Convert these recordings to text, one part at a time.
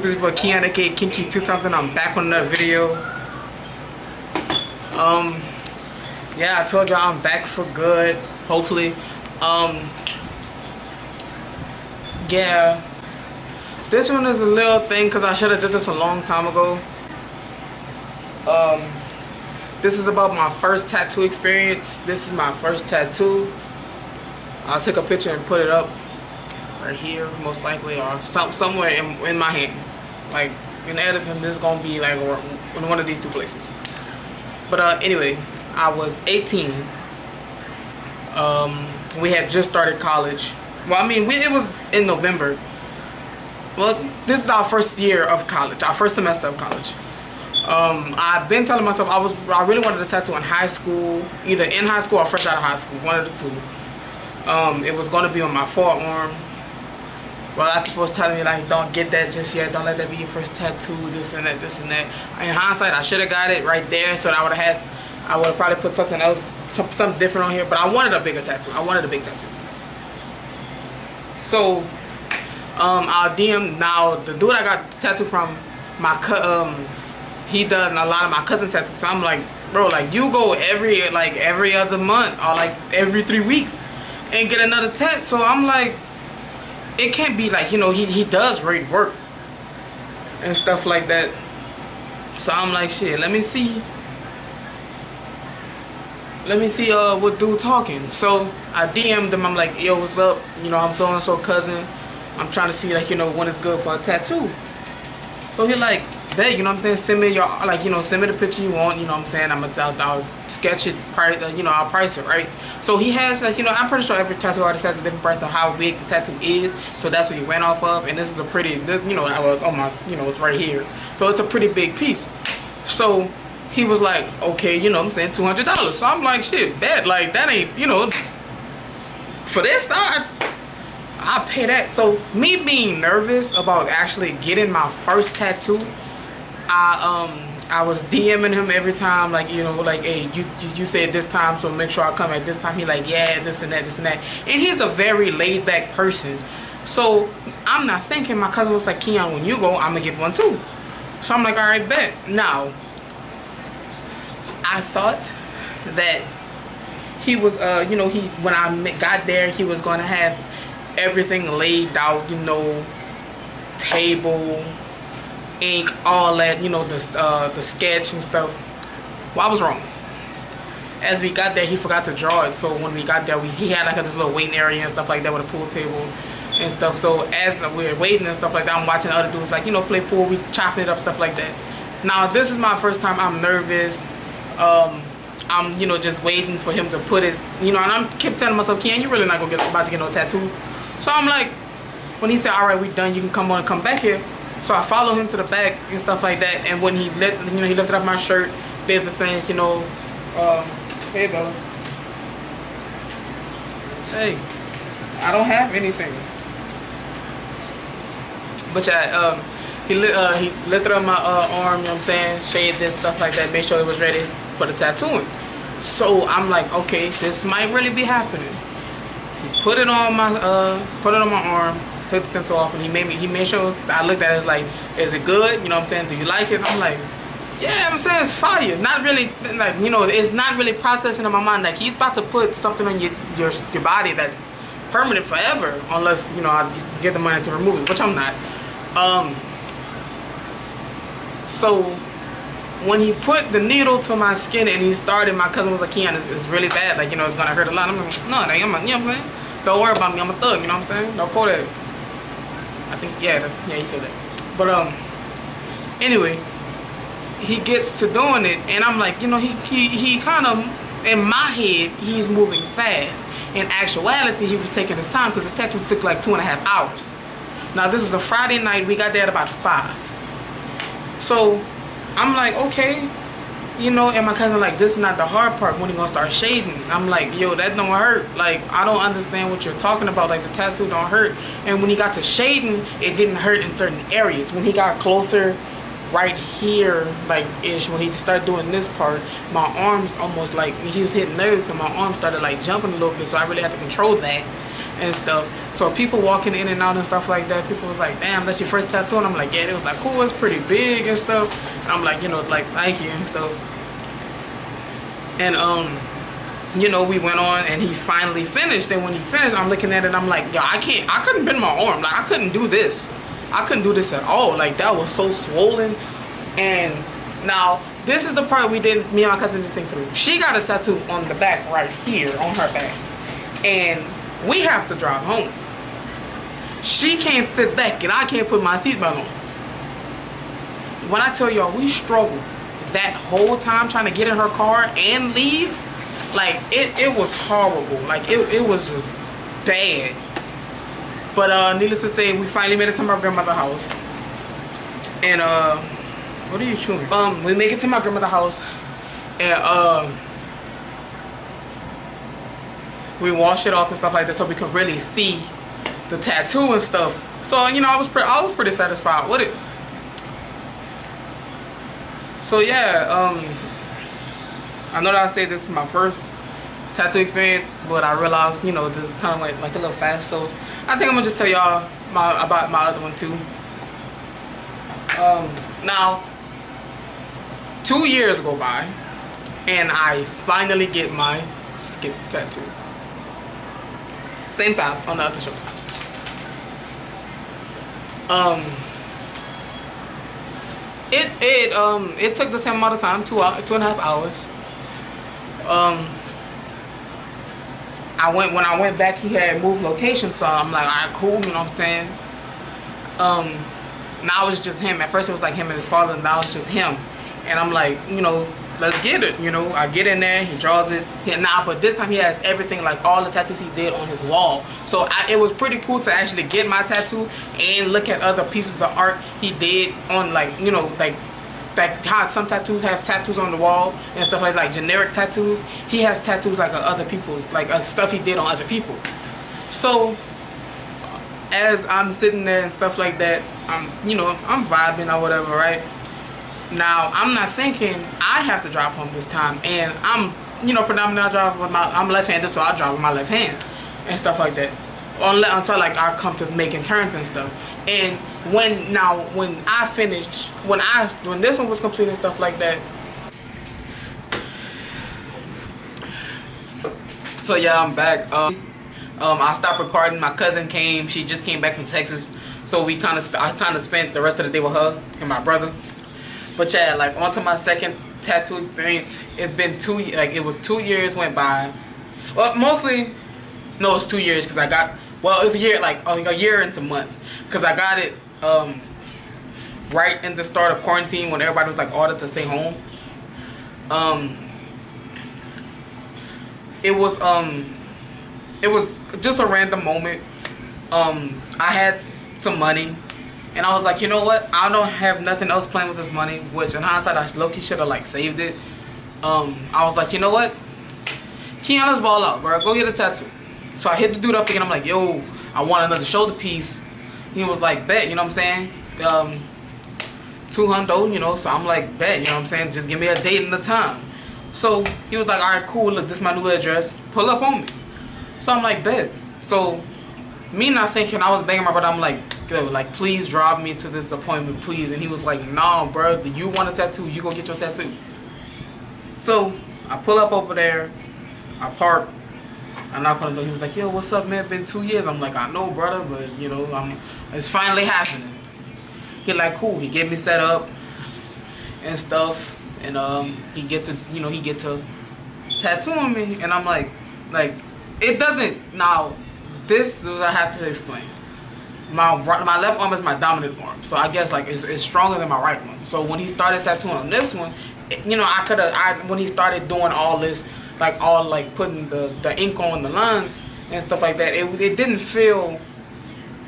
YouTube? It's your boy Keon, aka Kinky 2000. I'm back with another video. Yeah, I told y'all I'm back for good. Hopefully. Yeah. This one is a little thing because I should have did this a long time ago. This is about my first tattoo experience. This is my first tattoo. I'll take a picture and put it up right here, most likely, or somewhere in my hand. Like in editing, this is gonna be like in one of these two places. But anyway, I was 18. We had just started college. Well, I mean, it was in November. Well, this is our first year of college, our first semester of college. I've been telling myself I really wanted a tattoo in high school, either in high school or fresh out of high school, one of the two. It was going to be on my forearm. Well, a lot of people was telling me, like, don't get that just yet, don't let that be your first tattoo, this and that, this and that. In hindsight, I should have got it right there, so that I would have probably put something else, something different on here, but I wanted a bigger tattoo. I wanted a big tattoo. So, I'll DM, now, the dude I got the tattoo from, he done a lot of my cousin's tattoos. So I'm like, bro, like, you go every other month or like every 3 weeks and get another tat. So I'm like, it can't be like, you know, he does great work and stuff like that. So I'm like, shit, let me see what dude talking. So I DM'd him. I'm like, yo, what's up? You know, I'm so and so cousin. I'm trying to see, like, you know, when it's good for a tattoo. So he like, bet, you know what I'm saying, send me your, like, you know, send me the picture you want, you know what I'm saying, I'll sketch it, you know, I'll price it, right? So he has, like, you know, I'm pretty sure every tattoo artist has a different price of how big the tattoo is, so that's what he went off of, and this is a pretty, you know, on my, you know, it's right here, so it's a pretty big piece. So he was like, okay, you know what I'm saying, $200. So I'm like, shit, bet, like, that ain't, you know, for this, I'll pay that. So me being nervous about actually getting my first tattoo, I was DMing him every time, like, you know, like, hey, you said this time, so make sure I come at this time. He like, yeah, this and that, this and that. And he's a very laid back person. So I'm not thinking. My cousin was like, Keon, when you go, I'm gonna get one too. So I'm like, all right, bet. Now, I thought that he was, you know, when I got there, he was gonna have everything laid out, you know, table, ink, all that, you know, the sketch and stuff. Well, I was wrong. As we got there, he forgot to draw it. So when we got there, he had like this little waiting area and stuff like that with a pool table and stuff. So as we're waiting and stuff like that, I'm watching other dudes, like, you know, play pool, we chopping it up, stuff like that. Now this is my first time. I'm nervous. I'm, you know, just waiting for him to put it, you know, and I kept telling myself, Ken, you really not gonna about to get no tattoo. So I'm like, when he said, all right, we done, you can come on and come back here. So I followed him to the back and stuff like that. And when he lifted up my shirt, did the thing, you know, hey, bro. Hey, I don't have anything. But yeah, he lifted up my arm, you know what I'm saying, shaved and stuff like that, made sure it was ready for the tattooing. So I'm like, okay, this might really be happening. He put it on my arm, took the pencil off, and he made sure I looked at it, like, is it good? You know what I'm saying? Do you like it? And I'm like, yeah, I'm saying it's fire. Not really, like, you know, it's not really processing in my mind. Like, he's about to put something on your body that's permanent forever, unless, you know, I get the money to remove it, which I'm not. So when he put the needle to my skin and he started, my cousin was like, Keon, it's really bad, like, you know, it's gonna hurt a lot. I'm like, no, like, you know what I'm saying? Don't worry about me, I'm a thug, you know what I'm saying? Don't quote it. I think, yeah, he said that. But anyway, he gets to doing it, and I'm like, you know, he kind of, in my head, he's moving fast. In actuality, he was taking his time because his tattoo took like 2.5 hours. Now this is a Friday night, we got there at about 5. So I'm like, okay, you know, and my cousin like, this is not the hard part, when he gonna start shading. I'm like, yo, that don't hurt. Like, I don't understand what you're talking about. Like, the tattoo don't hurt. And when he got to shading, it didn't hurt in certain areas. When he got closer, right here, like, ish, when he started doing this part, my arms almost, like, he was hitting nerves, so my arms started like jumping a little bit, so I really had to control that and stuff. So people walking in and out and stuff like that, people was like, damn, that's your first tattoo? And I'm like, yeah. It was like, cool, it's pretty big and stuff. And I'm like, you know, like, thank you and stuff. And you know, we went on and he finally finished. And when he finished, I'm looking at it, I'm like, yo, I couldn't bend my arm. Like, I couldn't do this. I couldn't do this at all. Like, that was so swollen. And now, this is the part me and my cousin didn't think through. She got a tattoo on the back right here, on her back. And we have to drive home. She can't sit back and I can't put my seatbelt on. When I tell y'all, we struggled that whole time trying to get in her car and leave. Like, it was horrible. Like, it was just bad. But needless to say, we finally made it to my grandmother's house. And what are you chewing? We make it to my grandmother's house, and we wash it off and stuff like that, so we could really see the tattoo and stuff. So, you know, I was pretty satisfied with it. So yeah, I know that I say this is my first tattoo experience, but I realized, you know, this is kind of like a little fast. So I think I'm gonna just tell y'all about my other one too. Now, 2 years go by, and I finally get my second tattoo. Same size on the other shoulder. It took the same amount of time, 2.5 hours. When I went back, he had moved location, so I'm like, alright, cool, you know what I'm saying? Now it's just him. At first it was like him and his father, now it's just him. And I'm like, you know, let's get it, you know. I get in there, he draws it. But this time he has everything, like all the tattoos he did on his wall. So it was pretty cool to actually get my tattoo and look at other pieces of art he did on, like, you know, like how some tattoos have tattoos on the wall and stuff like generic tattoos. He has tattoos like other people's, like stuff he did on other people. So as I'm sitting there and stuff like that, you know, I'm vibing or whatever, right? Now, I'm not thinking I have to drive home this time, and I'm, you know, predominantly I drive with I'm left-handed, so I drive with my left hand and stuff like that, until like I come to making turns and stuff. And when I finished, when this one was complete and stuff like that. So yeah, I'm back. I stopped recording. My cousin came. She just came back from Texas, so I kind of spent the rest of the day with her and my brother. But yeah, like, on to my second tattoo experience. It's been it was 2 years went by. Well, mostly, no, it's 2 years because I got, well, it's a year, like a year and some months, because I got it right in the start of quarantine when everybody was like ordered to stay home. It was just a random moment. I had some money. And I was like, you know what? I don't have nothing else planned with this money, which in hindsight, I low-key should have like saved it. I was like, you know what? Keon, let's ball out, bro. Go get a tattoo. So I hit the dude up again. I'm like, yo, I want another shoulder piece. He was like, bet, you know what I'm saying? 200, you know. So I'm like, bet, you know what I'm saying? Just give me a date and a time. So he was like, all right, cool. Look, this is my new address. Pull up on me. So I'm like, bet. So me not thinking, I was begging my brother. I'm like, yo, like, please drive me to this appointment, please. And he was like, nah, bro, you want a tattoo, you go get your tattoo. So I pull up over there, I park, I knock on the door. He was like, yo, what's up, man? Been 2 years. I'm like, I know, brother, but you know, it's finally happening. He like, cool. He get me set up and stuff, and he get to tattooing me, and I'm like it doesn't. Now this is what I have to explain. My left arm is my dominant arm, so I guess like it's stronger than my right one. So when he started tattooing on this one, you know, when he started doing all this, like putting the ink on the lines and stuff like that, it didn't feel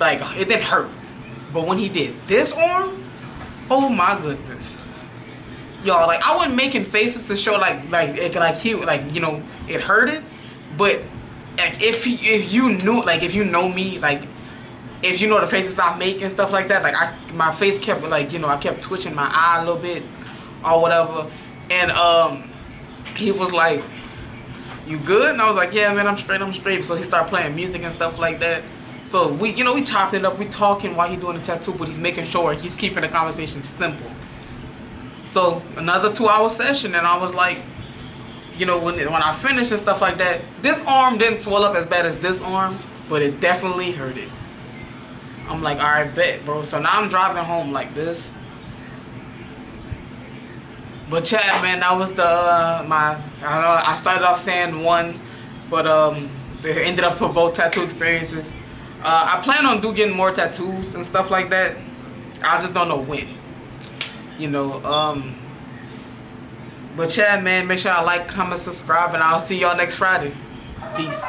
like, it didn't hurt. But when he did this arm, oh my goodness, y'all, like, I wasn't making faces to show you know, it hurted, but like if you know me, like, if you know the faces I make and stuff like that, like my face kept, like, you know, I kept twitching my eye a little bit or whatever, and he was like, you good? And I was like, yeah, man, I'm straight. So he started playing music and stuff like that. So we, you know, we chopped it up. We talking while he doing the tattoo, but he's making sure he's keeping the conversation simple. So another 2-hour session, and I was like, you know, when I finished and stuff like that, this arm didn't swell up as bad as this arm, but it definitely hurt it. I'm like, all right, bet, bro. So now I'm driving home like this. But Chad, man, that was the I started off saying one, but they ended up for both tattoo experiences. I plan on getting more tattoos and stuff like that. I just don't know when. You know, but Chad, man, make sure I like, comment, subscribe, and I'll see y'all next Friday. Peace.